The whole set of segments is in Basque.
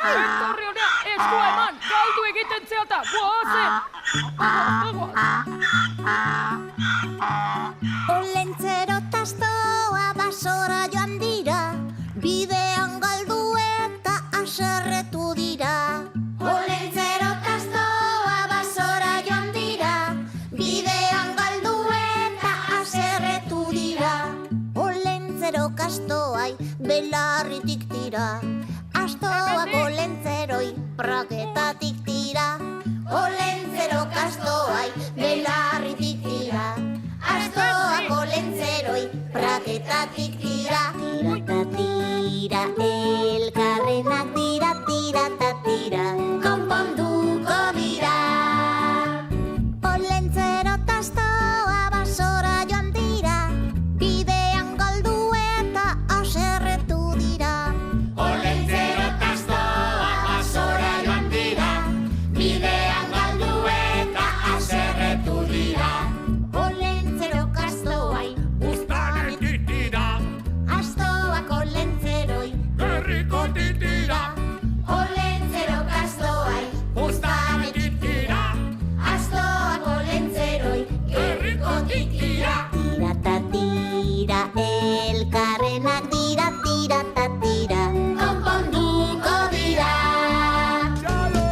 Etorri honea, eskua eman, galdu egiten zeata, goazen! Olentzero tastoa basora joan dira, bidean galdu eta aserretu dira. Olentzero tastoa basora joan dira, bidean galdu eta aserretu dira. Olentzero kastoai belarritik tira, astoak olentzeroi praketatik tira. Olentzero kastoai belarritik tira, astoak olentzeroi praketatik tira. Tira ta tira, elkarrenak tira, tira ta tira, konponduko dira. Olentzero tastoa basora joan dira, bidean galdu eta aserretu dira. Olentzero tastoa basora joan dira, bidean galdu eta aserretu dira. Olentzero kastoai Uztanetik dira, astoak olentzeroi, gerrikotik dira. olentzero kastoai Uztanetik dira, astoak olentzeroi, gerrikotik dira. tira ta tira, elkarrenak dira, tira ta tira, konponduko dira. Txalo,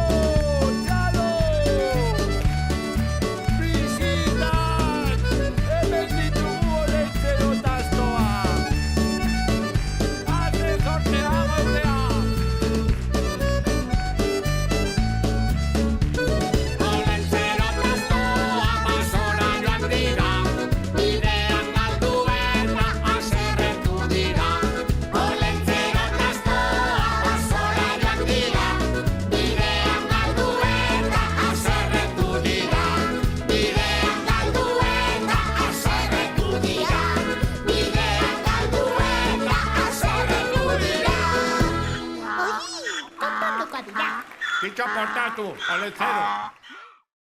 txalo! Bisitak! Hemen ditugu olentzero tastoa! Arre zortea gautea! Olentzero tastoa basora joan dira, bidean galdu eta aserretu dira. Olentzero tastoa basora joan dira, bidean galdu eta aserretu dira. Bidean galdu eta aserretu dira. Bidean galdu eta aserretu dira. Konponduko dira. Kitxo portatu, olentzero!